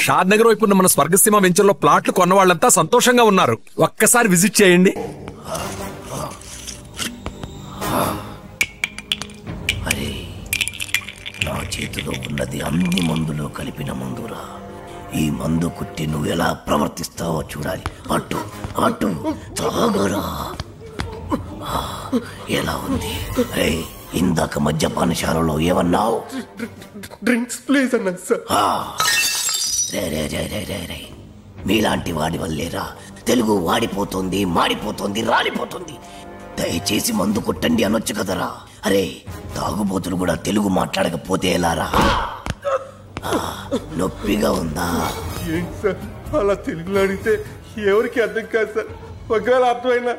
షాద్ నగర్ వైపు ఉన్న మన స్వర్గసీమ వెంచర్లో ప్లాట్లు కొన్న వాళ్ళంతా సంతోషంగా ఉన్నారు. ఒక్కసారి విజిట్ చేయండి. అరే, నా చేతిలో ఉన్నది అన్ని మందులు కలిపిన మందురా. ఈ మందు కుట్టి నువ్వు ఎలా ప్రవర్తిస్తావో చూడాలి. అటు అటు తాగరా. ఎలా ఉంది? ఇందాక మద్యపానశాలలో ఏమన్నావు? డ్రింక్స్ ప్లీజ్ అన్నా సార్. రే మీలాంటి వాడి వల్లేరా తెలుగు వాడిపోతుంది, మాడిపోతుంది, రాలిపోతుంది. దయచేసి మందు కొట్టండి అనొచ్చు కదరా. అరే, తాగుబోతులు కూడా తెలుగు మాట్లాడకపోతే ఎలారా? నొప్పిగా ఉందా? ఏంటి సార్ అలా తెలుగులో అడిగితే ఎవరికి అర్థం కాదు సార్. ఒకవేళ అర్థమైనా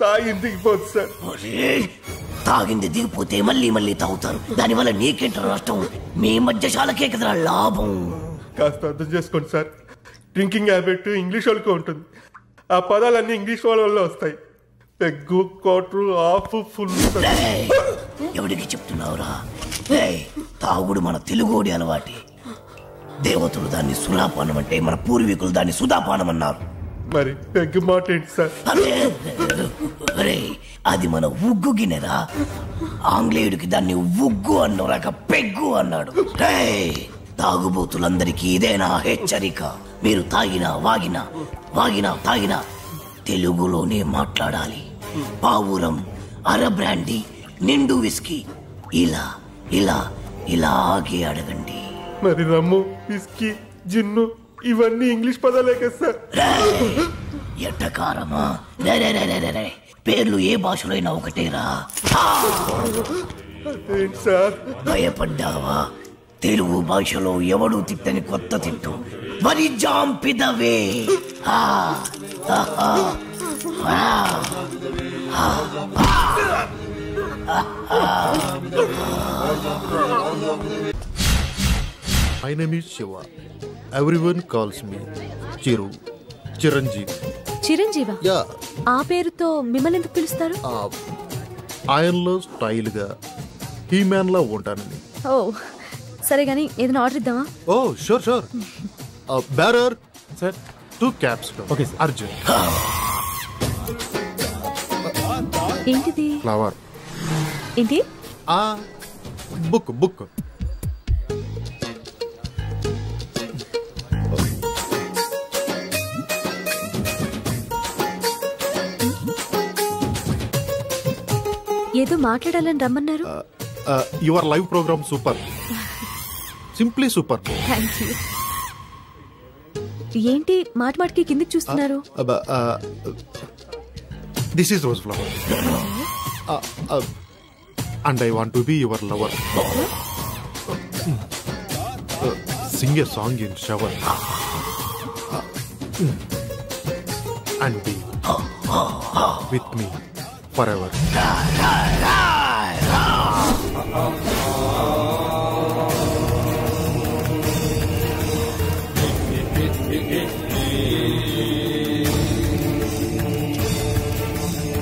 తాగింది దిగిపోతుంది సార్. తాగింది దిగిపోతే మళ్ళీ మళ్ళీ తాగుతారు. దానివల్ల నీకేంట నష్టం? మీ మధ్యశాలకే కదరా లాభం. కాస్త అర్థం చేసుకోండి సార్. డ్రింకింగ్ హ్యాబిట్ ఇంగ్లీష్ వాళ్ళకి ఉంటుంది. ఆ పదాలన్నీ ఇంగ్లీష్ వాళ్ళ వల్ల వస్తాయి. Peg, quarter, half, full. ఎవరికి చెప్తున్నావురా? తాగుడు మన తెలుగోడి అలవాటి. దేవతలు దాన్ని సులాపానం అంటే మన పూర్వీకులు దాన్ని సుధాపానం అన్నారు. మరి పెగ్గు మాట ఏంటి సార్? అరే, అది మన ఉగ్గు గిన్నెరా. ఆంగ్లేయుడికి దాన్ని ఉగ్గు అన్నోరాక పెగ్గు అన్నాడు. తాగుబోతులందరికీ ఇదేనా హెచ్చరిక? మీరు తాగినా తాగినా తెలుగులోనే మాట్లాడాలి. పావురం, అర బ్రాండీ, నిండు విస్కీ ఇలా ఇలా ఇలాగే అడగండి. మరి రమ్ము, విస్కీ, జిన్ను ఇవన్నీ ఇంగ్లీష్ పదాలే కదా సార్. ఎట్టకారమా? పేర్లు ఏ భాషలో అయినా ఒకటేరా. సార్ భయపడ్డావా? తెలుగు భాషలో ఎవడు తిట్టని కొత్త తిట్టు వరి జాంపిదవే. My name is Shiva. Everyone calls me Chiru. Chiranjeevi. చిరంజీవా? యా. ఆ పేరుతో మిమ్మల్ని ఎందుకు పిలుస్తారు? ఆయనలో స్టైల్ గా హీమ్యాన్ లా ఉంటానని. ఓ సరే గానీ ఏదైనా ఆర్డర్ ఇద్దామా? Oh sure. Bearer sir 2 caps. Okay sir. Arjun. ఏంటిది? ఫ్లవర్. ఏంటి? బుక్. ఏదో మాట్లాడాలని రమ్మన్నారు. Your live program super. Simply super. Thank you. ఏంటి మాటికి కిందకి చూస్తున్నారు? This is rose flower and I want to be your lover. Sing a song in shower and be with me forever.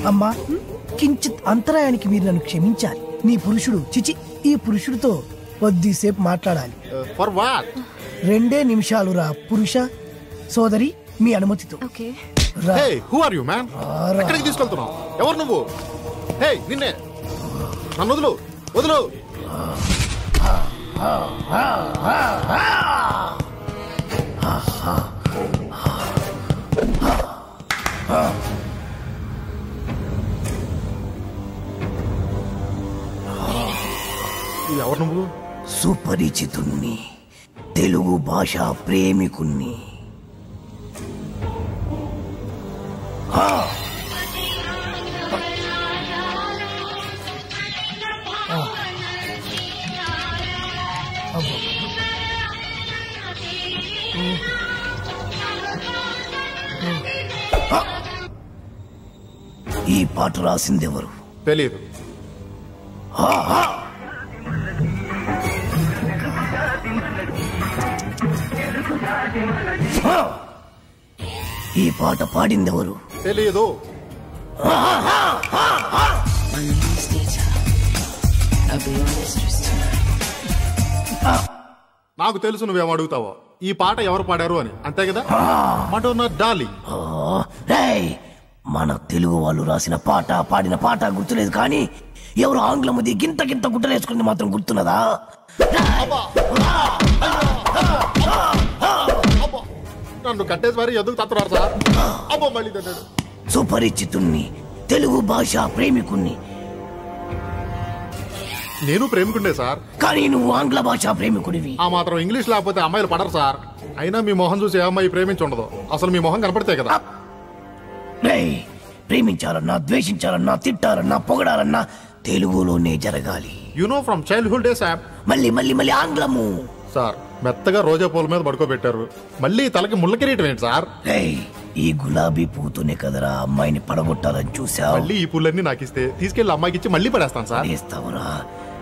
అమ్మా, కించిత్ అంతరాయానికి మీరు నన్ను క్షమించాలి. మీ పురుషుడు ఈ పురుషుడితో కొద్దిసేపు మాట్లాడాలి. For what? 2 నిమిషాలు రా పురుష. సోదరి మీ అనుమతితో. Okay. Hey, who are you, man? ఎక్కడికి తీసుకెళ్తున్నావు? ఎవరు నువ్వు? హే, నిన్నే. నన్ను వదులు. ఎవరు నువ్వు? సుపరిచితుణ్ణి, తెలుగు భాష ప్రేమికుణ్ణి. ఈ పాట రాసిందెవరు? తెలియదు. ఈ పాట పాడిందెవరు? తెలియదు. నాకు తెలుసు నువ్వేం అడుగుతావో. ఈ పాట ఎవరు పాడారు అని, అంతే కదా? Madonna darling. రేయ్, మన తెలుగు వాళ్ళు రాసిన పాట పాడిన పాట గుర్తులేదు, కానీ ఎవరు ఆంగ్లముది గింత గింత గుట్టలేసుకుంది మాత్రం గుర్తున్నదా? నన్ను కట్టేసి మరి ఎందుకు తత్తున్నారు సార్? అబ్బో మళ్ళీ తన్నాడు. సుపరిచితుణ్ణి, తెలుగు భాష ప్రేమికుణ్ణి. నేను ప్రేమికుండే సార్, కానీ నువ్వు ఆంగ్ల భాష ప్రేమికుడివి. ఆ మాత్రం ఇంగ్లీష్ లేకపోతే అమ్మాయిలు పడరు సార్. అయినా మీ మొహం చూసి ఏ అమ్మాయి ప్రేమించుండదు, అసలు మీ మొహం కనపడితే కదా. రేయ్, ప్రేమించాలన్నా, ద్వేషించాలన్నా, తిట్టాలన్నా, పొగడాలన్నా తెలుగులోనే జరగాలి. You know from childhood days. మళ్ళీ మళ్ళీ మళ్ళీ ఆంగ్లము. సార్, మెత్తగా రోజా పూల మీద పడుకోబెట్టారు, మళ్ళీ తలకి ముళ్ళ కిరీటం ఏంటి సార్? రేయ్, ఈ గులాబీ పూతోనే కదరా అమ్మాయిని పడగొట్టాలని చూసావు. మళ్ళీ ఈ పూలన్నీ నాకు ఇస్తే తీసుకెళ్లి అమ్మాయికి ఇచ్చి మళ్ళీ పడేస్తాను సార్. చేస్తావురా?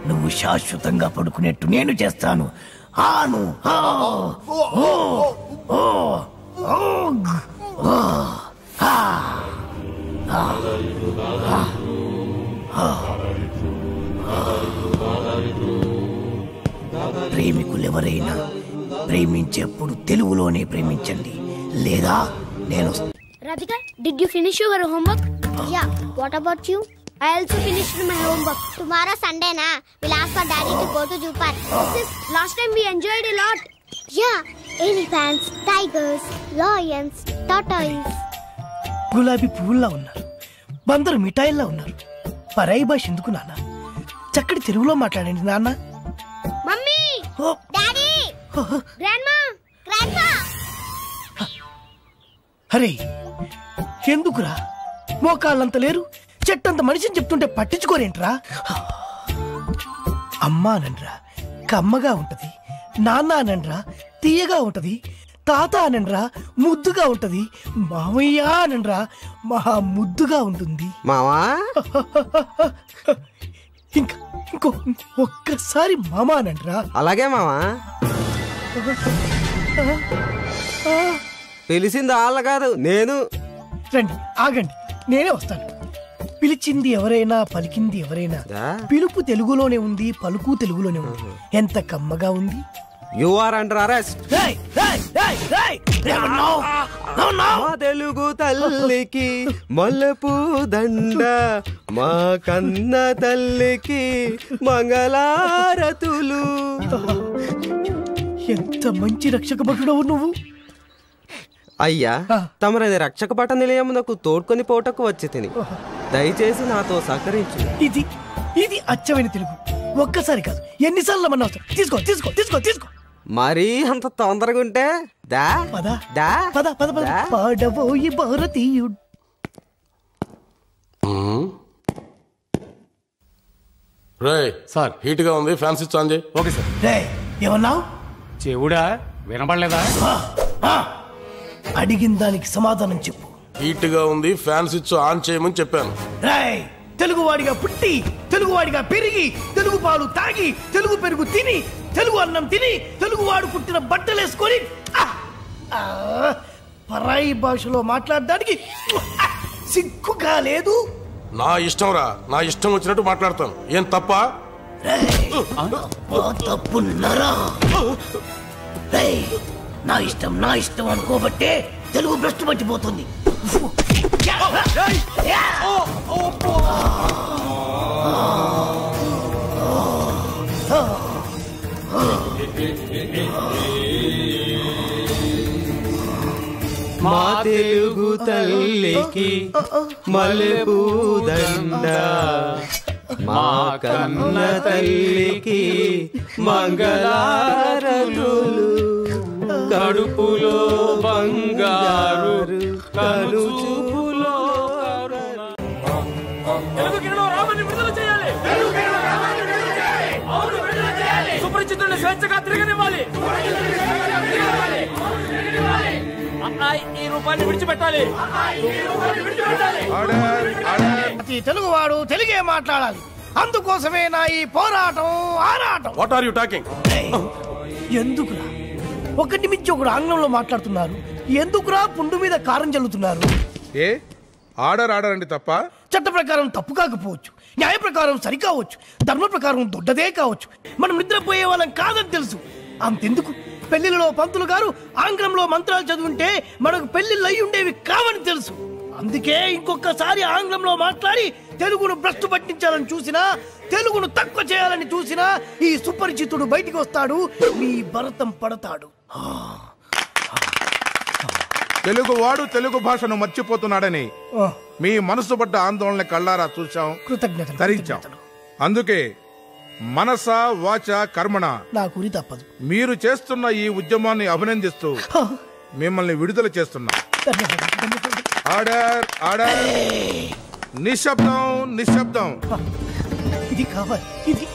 నువ్వు శాశ్వతంగా పడుకునేట్టు నేను చేస్తాను. ఆను ప్రేమికులెవరైనా ప్రేమించేప్పుడు తెలుగులోనే ప్రేమించండి, లేదా నేను. Radhika, did you finish your homework? Yeah. What about you? I also finished my homework. Tomorrow Sunday na, we'll ask for daddy to go to zoo park. Sis, last time we enjoyed a lot. Yeah, elephants, tigers, lions, tortoise. గులాబీ పువ్వుల్లా ఉన్నారు, బందరు మిఠాయిల్లా ఉన్నారు. పరాయి భాష ఎందుకు నాన్న? చక్కటి తెలుగులో మాట్లాడండి నాన్న. Mummy, daddy, grandma, grandpa. అరే, ఎందుకురా? మోకాళ్ళంత లేరు, చెట్టంత మనిషిని చెప్తుంటే పట్టించుకోరేంట్రా? అమ్మానన్రా కమ్మగా ఉంటది, నాన్న అనండ్రా తీయగా ఉంటది, తాత అనండ్రా ముద్దుగా ఉంటది, మామయ్య అనండ్రా మహా ముద్దుగా ఉంటుంది. మావా ఇంకో ఒక్కసారి మామా అనండ్రా. అలాగే మావా. పిలిచింది వాళ్ళ కాదు, నేను. రండి, ఆగండి, నేనే వస్తాను. పిలిచింది ఎవరైనా, పలికింది ఎవరైనా, పిలుపు తెలుగులోనే ఉంది, పలుకు తెలుగులోనే ఉంది. ఎంత కమ్మగా ఉంది. You are under arrest. మా తెలుగు తల్లికి మల్లెపూ దండ, మా కన్న తల్లికి మంగళారతులు. ఎంత మంచి రక్షక భటుడవు నువ్వు. అయ్యా, తమరది రక్షక భట నిలయమునకు తోడ్కొని పోటకు వచ్చి తిని, దయచేసి నాతో సహకరించు. ఇది అచ్చమైన తెలుగు. ఒక్కసారి కాదు, ఎన్నిసార్లు మన తీసుకో తీసుకో తీసుకో తీసుకో. మరీ అంత తొందరగా ఉంటే దా పద దా పద పద పద పాడబోయి భారతీయుడు. సార్, హీట్ గా ఉంది, ఫ్యాన్ స్విచ్ ఆన్ చేయి. Okay sir. ఏమన్నావు? చెవుడా వినపడలేదా? అడిగిన దానికి సమాధానం చెప్పు. హీట్ గా ఉంది, ఫ్యాన్ స్విచ్ ఆన్ చేయమని చెప్పాను. తెలుగువాడిగా పుట్టి, తెలుగువాడిగా పెరిగి, తెలుగు పాలు తాగి, తెలుగు పెరుగు తిని, తెలుగు అన్నం తిని, తెలుగువాడు పుట్టిన బట్టలేసుకొని పరాయి భాషలో మాట్లాడడానికి సిగ్గుగా లేదు. నా ఇష్టం రా, నా ఇష్టం వచ్చినట్టు మాట్లాడతాను. ఏం తప్ప? తప్పున్నారా? నా ఇష్టం నా ఇష్టం అనుకోబట్టే తెలుగు భ్రష్టు పట్టిపోతుంది. మా తెలుగు తల్లికి మల్లెపూ దండ, మా కన్న తల్లికి మంగళారతులు. కడుపులో బంగారు, కనుచూపులో సుపరిచితుల్ని స్వేచ్ఛగా తిరగనివ్వాలి. ఈ రూపాన్ని విడిచిపెట్టాలి. ప్రతి తెలుగువాడు తెలుగే మాట్లాడాలి. అందుకోసమే నా ఈ పోరాటం, ఆరాటం. What are you talking? ఎందుకురా ఒకటి మించి ఒకడు ఆంగ్లంలో మాట్లాడుతున్నారు? ఎందుకురా పుండు మీద కారం చల్లుతున్నారు? ఆర్డర్ అండి తప్ప. చట్ట ప్రకారం తప్పు కాకపోవచ్చు, న్యాయ ప్రకారం సరికావచ్చు, ధర్మ ప్రకారం దొడ్డదే కావచ్చు. మనం నిద్రపోయే వాళ్ళం కాదని తెలుసు. అంతెందుకు పెళ్లిలో పంతులు గారు ఆంగ్లంలో మంత్రాలు చదువుంటే మనకు పెళ్లిళ్ళు అయి ఉండేవి కావని తెలుసు. అందుకే ఇంకొకసారి ఆంగ్లంలో మాట్లాడి తెలుగును భ్రష్టు పట్టించాలని చూసినా, తెలుగును తక్కువ చేయాలని చూసినా ఈ సుపరిచితుడు బయటికి వస్తాడు, మీ భరతం పడతాడు. తెలుగు వాడు తెలుగు భాషను మర్చిపోతున్నాడని మీ మనసు పడ్డ ఆందోళన కళ్ళారా చూశాం, ధరించాం. అందుకే మనస వాచ కర్మణ నా గురి తప్పదు. మీరు చేస్తున్న ఈ ఉద్యమాన్ని అభినందిస్తూ మిమ్మల్ని విడుదల చేస్తున్నా. Order order. నిశ్శబ్దం నిశ్శబ్దం. ఇది కావాలి. ఇది